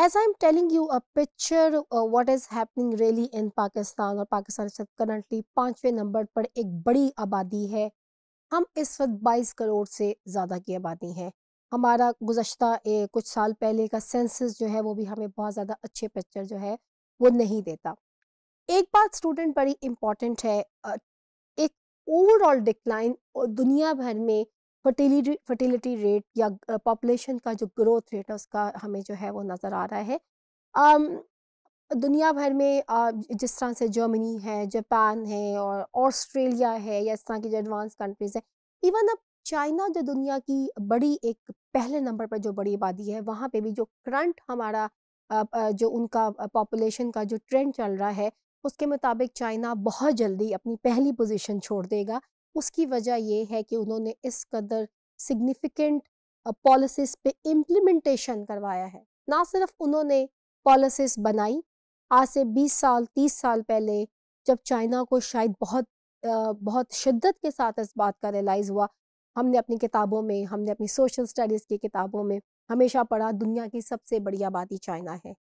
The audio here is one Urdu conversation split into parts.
As I'm telling you a picture what is happening really in Pakistan, اور پاکستان سے کرنٹلی 5ویں نمبر پر ایک بڑی آبادی ہے. ہم اس وقت 22 کروڑ سے زیادہ کی آبادی ہیں. ہمارا گزشتہ کچھ سال پہلے کا سینسس جو ہے وہ بھی ہمیں بہت زیادہ اچھے پکچر جو ہے وہ نہیں دیتا. ایک بات اسٹوڈنٹ بڑی امپورٹنٹ ہے, ایک اوور آل ڈکلائن دنیا بھر میں فرٹیلیٹی ریٹ یا پاپولیشن کا جو گروتھ ریٹ ہے اس کا ہمیں جو ہے وہ نظر آ رہا ہے. دنیا بھر میں جس طرح سے جرمنی ہے, جاپان ہے اور آسٹریلیا ہے, یا اس طرح کی جو ایڈوانس کنٹریز ہیں, ایون اب چائنا جو دنیا کی بڑی ایک پہلے نمبر پر جو بڑی آبادی ہے, وہاں پہ بھی جو کرنٹ ہمارا جو ان کا پاپولیشن کا جو ٹرینڈ چل رہا ہے اس کے مطابق چائنا بہت جلدی اپنی پہلی پوزیشن چھوڑ دے گا. اس کی وجہ یہ ہے کہ انہوں نے اس قدر سگنیفیکنٹ پالیسیز پہ امپلیمنٹیشن کروایا ہے. نہ صرف انہوں نے پالیسیز بنائی, آج سے 20 سال 30 سال پہلے جب چائنا کو شاید بہت شدت کے ساتھ اس بات کا ریلائز ہوا, ہم نے اپنی کتابوں میں, ہم نے اپنی سوشل سٹڈیز کی کتابوں میں ہمیشہ پڑھا دنیا کی سب سے بڑی آبادی چائنا ہے.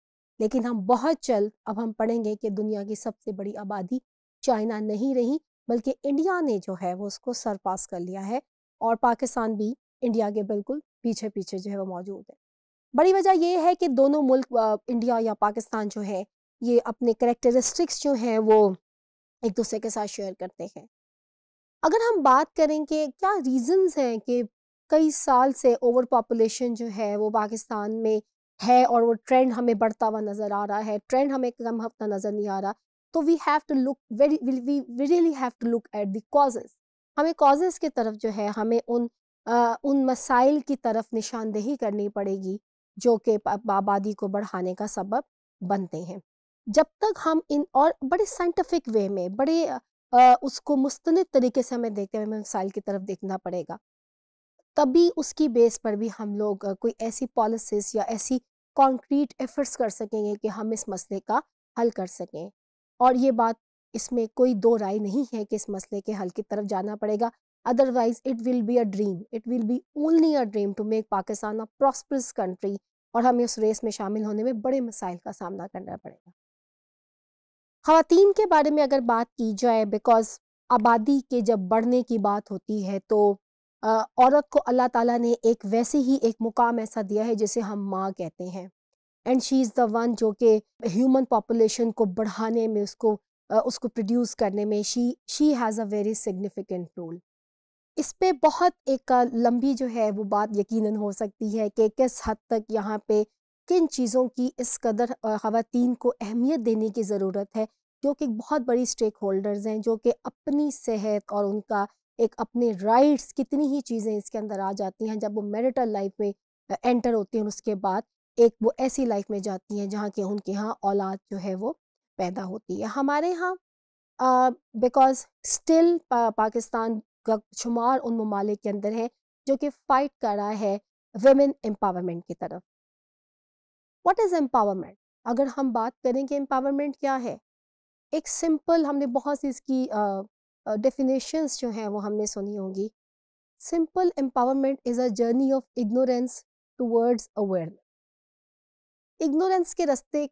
لیکن ہم بہت جلد اب ہم پڑھیں گے کہ دنیا کی سب سے بڑی آبادی چائنا نہیں رہی, بلکہ انڈیا نے جو ہے وہ اس کو سرپاس کر لیا ہے, اور پاکستان بھی انڈیا کے بالکل پیچھے پیچھے جو ہے وہ موجود ہے. بڑی وجہ یہ ہے کہ دونوں ملک انڈیا یا پاکستان جو ہے یہ اپنے کریکٹرسٹکس جو ہیں وہ ایک دوسرے کے ساتھ شیئر کرتے ہیں. اگر ہم بات کریں کہ کیا ریزنز ہیں کہ کئی سال سے اوور پاپولیشن جو ہے وہ پاکستان میں ہے اور وہ ٹرینڈ ہمیں بڑھتا ہوا نظر آ رہا ہے, ٹرینڈ ہمیں کم ہوتا نظر نہیں آ رہا, تو we really have to look at the causes. ہمیں کازز کی طرف جو ہے ہمیں ان مسائل کی طرف نشاندہی کرنی پڑے گی جو کہ آبادی کو بڑھانے کا سبب بنتے ہیں. جب تک ہم اور بڑے سائنٹیفک وے میں بڑے اس کو مستند طریقے سے ہمیں دیکھتے ہوئے مسائل کی طرف دیکھنا پڑے گا, تبھی اس کی بیس پر بھی ہم لوگ کوئی ایسی پالیسیز یا ایسی کانکریٹ ایفرٹس کر سکیں گے کہ ہم اس مسئلے کا حل کر سکیں. اور یہ بات اس میں کوئی دو رائے نہیں ہے کہ اس مسئلے کے حل کی طرف جانا پڑے گا, otherwise it will be a dream, it will be only a dream to make Pakistan a prosperous country, اور ہمیں اس ریس میں شامل ہونے میں بڑے مسائل کا سامنا کرنا پڑے گا. خواتین کے بارے میں اگر بات کی جائے, بیکاز آبادی کے جب بڑھنے کی بات ہوتی ہے تو عورت کو اللہ تعالیٰ نے ایک ویسے ہی ایک مقام ایسا دیا ہے جسے ہم ماں کہتے ہیں, and she is the one جو کہ ہیومن پاپولیشن کو بڑھانے میں اس کو پروڈیوس کرنے میں she has a very significant role. اس پہ بہت ایک لمبی جو ہے وہ بات یقیناً ہو سکتی ہے کہ کس حد تک یہاں پہ کن چیزوں کی اس قدر خواتین کو اہمیت دینے کی ضرورت ہے, جو کہ بہت بڑی سٹیک ہولڈرز ہیں, جو کہ اپنی صحت اور ان کا ایک اپنے رائٹس, کتنی ہی چیزیں اس کے اندر آ جاتی ہیں جب وہ میرٹل لائف میں انٹر ہوتی ہیں, اور اس کے بعد ایک وہ ایسی لائف میں جاتی ہیں جہاں کہ ان کے ہاں اولاد جو ہے وہ پیدا ہوتی ہے. ہمارے ہاں بیکاز اسٹل پاکستان کا شمار ان ممالک کے اندر ہے جو کہ فائٹ کر رہا ہے ویمن امپاورمنٹ کی طرف. What is empowerment? اگر ہم بات کریں کہ امپاورمنٹ کیا ہے, ایک سمپل, ہم نے بہت سی اس کی ڈیفینیشنز جو ہیں وہ ہم نے سنی ہوں گی. Simple empowerment is a journey of ignorance towards awareness. Ignorance کے راستے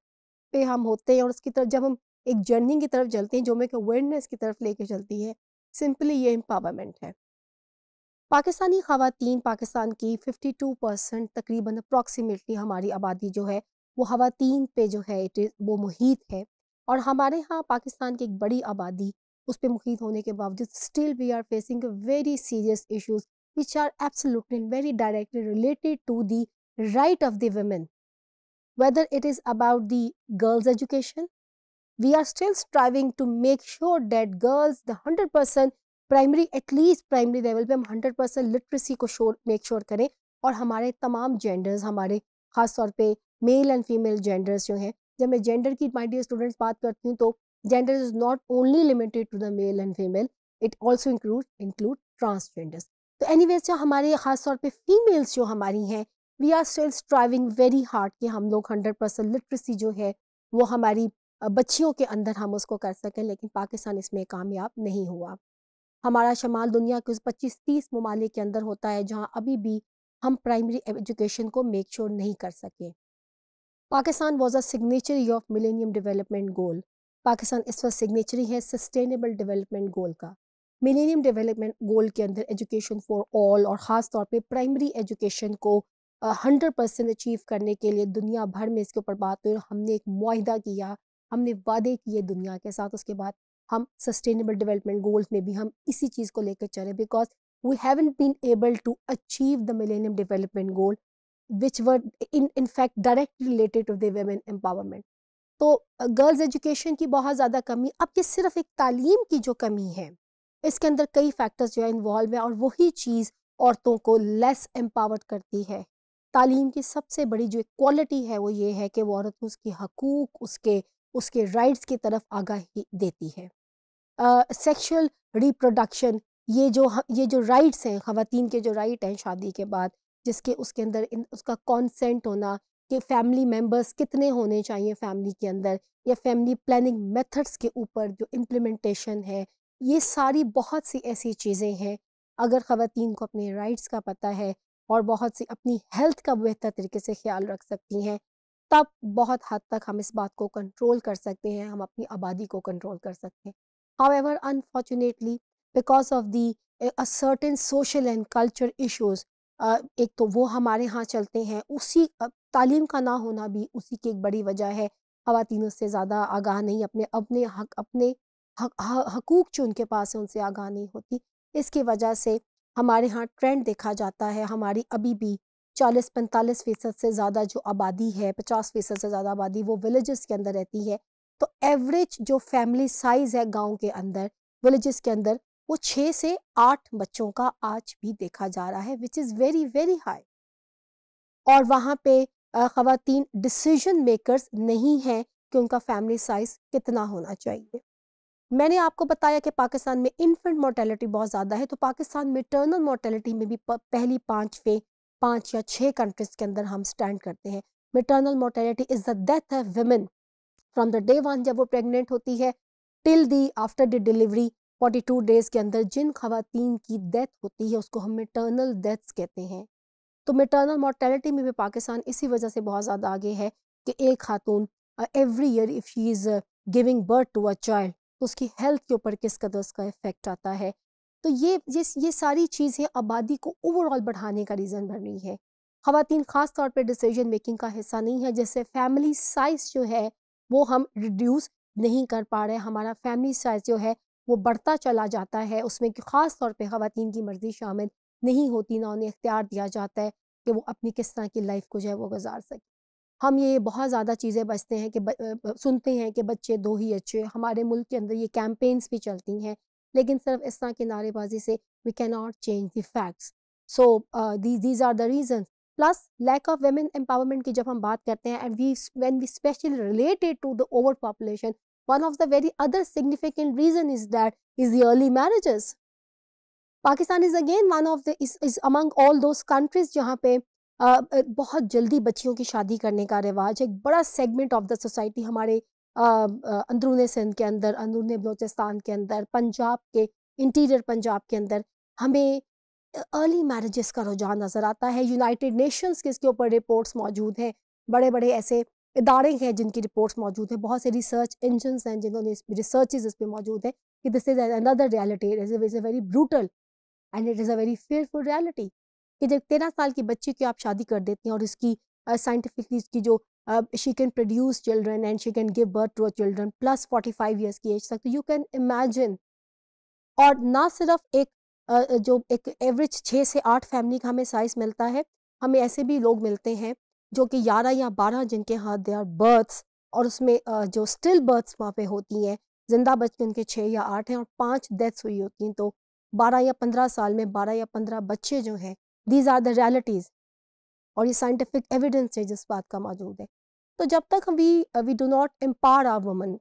پہ ہم ہوتے ہیں اور اس کی طرف جب ہم ایک جرنی کی طرف چلتے ہیں جو ہمیں اویئرنیس کی طرف لے کے چلتی ہے, سمپلی یہ امپاورمنٹ ہے. پاکستانی خواتین, پاکستان کی 52% تقریباً اپروکسیمیٹلی ہماری آبادی جو ہے وہ خواتین پہ جو ہے وہ محیط ہے, اور ہمارے ہاں پاکستان کی ایک بڑی آبادی اس پہ محیط ہونے کے باوجود still we are facing very serious issues which are absolutely and very directly related to the right of the women. Whether it is about the girls' education, we are still striving to make sure that girls, the 100% primary, at least primary level پہ ہم 100% literacy کو make sure کریں, اور ہمارے تمام جینڈرز, ہمارے خاص طور پہ میل اینڈ فیمیل جینڈرز جو ہیں, جب میں جینڈر کی مائی ڈیئر اسٹوڈنٹس بات کرتی ہوں تو gender is not only limited to the male and female, it also include transgenders. تو اینی ویز جو ہمارے خاص طور پہ فیمیلس جو ہماری ہیں, we are still striving very hard کہ ہم لوگ 100% لٹریسی جو ہے وہ ہماری بچیوں کے اندر ہم اس کو کر سکیں, لیکن پاکستان اس میں کامیاب نہیں ہوا. ہمارا شمال دنیا کے 25-30 ممالک کے اندر ہوتا ہے جہاں ابھی بھی ہم پرائمری ایجوکیشن کو میک شور نہیں کر سکے. Pakistan was a signatory of millennium development goal. Pakistan اس وقت سگنیچری ہے سسٹینیبل ڈیولپمنٹ گول کا. ملینیم ڈیولپمنٹ گول کے اندر ایجوکیشن فار آل اور خاص طور پہ پرائمری ایجوکیشن کو 100% اچیو کرنے کے لیے دنیا بھر میں اس کے اوپر بات ہوئی. ہم نے ایک معاہدہ کیا, ہم نے وعدے کیے دنیا کے ساتھ. اس کے بعد ہم سسٹینیبل ڈیولپمنٹ گولز میں بھی ہم اسی چیز کو لے کے چلے, because we haven't been able to achieve the millennium development goal which were in fact directly related to the women empowerment. تو گرلز ایجوکیشن کی بہت زیادہ کمی. اب یہ صرف ایک تعلیم کی جو کمی ہے, اس کے اندر کئی فیکٹرز جو ہے انوالو ہیں, اور وہی چیز عورتوں کو لیس امپاورڈ کرتی ہے. تعلیم کی سب سے بڑی جو کوالٹی ہے وہ یہ ہے کہ وہ عورت کو اس کے حقوق, اس کے رائٹس کی طرف آگاہی دیتی ہے. سیکشل ریپروڈکشن, یہ جو رائٹس ہیں, خواتین کے جو رائٹ ہیں شادی کے بعد, جس کے اس کے اندر اس کا کانسینٹ ہونا, کہ فیملی ممبرس کتنے ہونے چاہیے فیملی کے اندر, یا فیملی پلاننگ میتھڈس کے اوپر جو امپلیمنٹیشن ہے, یہ ساری بہت سی ایسی چیزیں ہیں. اگر خواتین کو اپنے رائٹس کا پتہ ہے اور بہت سی اپنی ہیلتھ کا بہتر طریقے سے خیال رکھ سکتی ہیں, تب بہت حد تک ہم اس بات کو کنٹرول کر سکتے ہیں, ہم اپنی آبادی کو کنٹرول کر سکتے ہیں. However, unfortunately, because of the certain social and culture issues, ایک تو وہ ہمارے ہاں چلتے ہیں, اسی تعلیم کا نہ ہونا بھی اسی کی ایک بڑی وجہ ہے. خواتین اس سے زیادہ آگاہ نہیں, اپنے حقوق جو ان کے پاس ہیں ان سے آگاہ نہیں ہوتی. اس کی وجہ سے ہمارے ہاں ٹرینڈ دیکھا جاتا ہے, ہماری ابھی بھی 40-45% سے زیادہ جو آبادی ہے, 50% سے زیادہ آبادی وہ ولیجز کے اندر رہتی ہے. تو ایوریج جو فیملی سائز ہے گاؤں کے اندر, ولیجز کے اندر, وہ 6 سے 8 بچوں کا آج بھی دیکھا جا رہا ہے, which is very very high. اور وہاں پہ خواتین ڈیسیژن میکرز نہیں ہیں کہ ان کا فیملی سائز کتنا ہونا چاہیے. میں نے آپ کو بتایا کہ پاکستان میں انفنٹ مورٹیلٹی بہت زیادہ ہے, تو پاکستان میٹرنل مورٹیلٹی میں بھی پہلی 5 یا 6 کنٹریز کے اندر ہم سٹینڈ کرتے ہیں. Maternal mortality is the death of women from the day 1 جب وہ پریگننٹ ہوتی ہے till the after the delivery. 42 days کے اندر جن خواتین کی ڈیتھ ہوتی ہے اس کو ہم میٹرنل ڈیتھس کہتے ہیں. تو میٹرنل مورٹیلٹی میں بھی پاکستان اسی وجہ سے بہت زیادہ آگے ہے کہ ایک خاتون every year if she is giving birth to a child, تو اس کی ہیلتھ کے اوپر کس قدر اس کا افیکٹ آتا ہے. تو یہ ساری چیزیں آبادی کو اوور آل بڑھانے کا ریزن بن رہی ہے. خواتین خاص طور پہ ڈیسیژن میکنگ کا حصہ نہیں ہے, جیسے فیملی سائز جو ہے وہ ہم ریڈیوس نہیں کر پا رہے. ہمارا فیملی سائز جو ہے وہ بڑھتا چلا جاتا ہے, اس میں خاص طور پہ خواتین کی مرضی شامل نہیں ہوتی, نہ انہیں اختیار دیا جاتا ہے کہ وہ اپنی کس طرح کی لائف کو جو ہے وہ گزار سکے. ہم یہ بہت زیادہ چیزیں بچتے ہیں کہ سنتے ہیں کہ بچے 2 ہی اچھے. ہمارے ملک کے اندر یہ کیمپینز بھی چلتی ہیں, لیکن صرف اس طرح کی نعرے بازی سے we cannot change the facts. So these are the reasons. Plus lack of women empowerment کی جب ہم بات کرتے ہیں, and when we especially relate it to the overpopulation, one of the very other significant reason is the early marriages. Pakistan is again is among all those countries جہاں پہ بہت جلدی بچیوں کی شادی کرنے کا رواج ہے. ایک بڑا سیگمنٹ آف دا سوسائٹی ہمارے اندرون سندھ کے اندر, اندرون بلوچستان کے اندر, پنجاب کے انٹیریئر پنجاب کے اندر ہمیں ارلی میرجز کا رجحان نظر آتا ہے. یونائٹڈ نیشنز کے اس کے اوپر رپورٹس موجود ہیں, بڑے بڑے ایسے ادارے ہیں جن کی رپورٹس موجود ہیں, بہت سے ریسرچ انجنز ہیں جنہوں نے ریسرچز اس پہ موجود ہیں کہ دس از another reality, it is a very brutal and it is a very fearful reality کہ جب 13 سال کی بچی کی آپ شادی کر دیتے ہیں اور اس کی سائنٹیفکلی اس کی جو she can produce children and she can give birth to a children plus 45 years کی ایج تک, تو you can imagine. اور نہ صرف جو ایک ایوریج 6 سے 8 فیملی کا ہمیں سائز ملتا ہے, ہمیں ایسے بھی لوگ ملتے ہیں جو کہ 11 یا 12 جن کے ہاتھ دے آر برتھس, اور اس میں جو اسٹل برتھس وہاں پہ ہوتی ہیں, زندہ بچے ان کے 6 یا 8 ہیں اور 5 ڈیتھس ہوئی ہوتی ہیں. تو 12 یا 15 سال میں 12 یا 15 بچے جو ہیں, دیز آر دا ریالٹیز, اور یہ سائنٹیفک ایویڈنس ہے جس بات کا موجود ہے. تو جب تک we do not empower our women,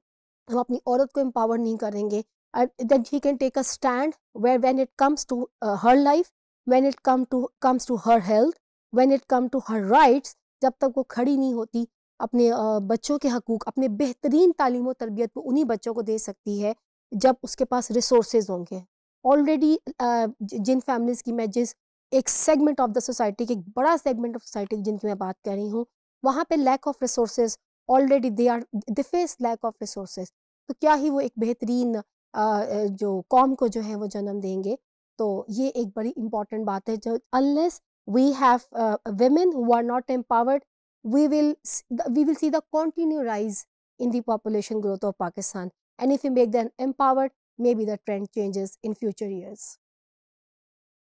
ہم اپنی عورت کو امپاور نہیں کریں گے, that he can take a stand when it comes to her life, when it comes to her health, when it comes to her rights, جب تک وہ کھڑی نہیں ہوتی اپنے بچوں کے حقوق, اپنے بہترین تعلیم و تربیت کو انہی بچوں کو دے سکتی ہے جب اس کے پاس ریسورسز ہوں گے. آلریڈی جن فیملیز کی میں ایک سیگمنٹ آف دا سوسائٹی, ایک بڑا سیگمنٹ آف سوسائٹی جن کی میں بات کر رہی ہوں, وہاں پہ lack of resources already they face lack of resources, تو کیا ہی وہ ایک بہترین جو قوم کو جو ہے وہ جنم دیں گے. تو یہ ایک بڑی امپورٹنٹ بات ہے. جو unless we have women who are not empowered, we will see the continued rise in the population growth of Pakistan. And if we make them empowered, maybe the trend changes in future years.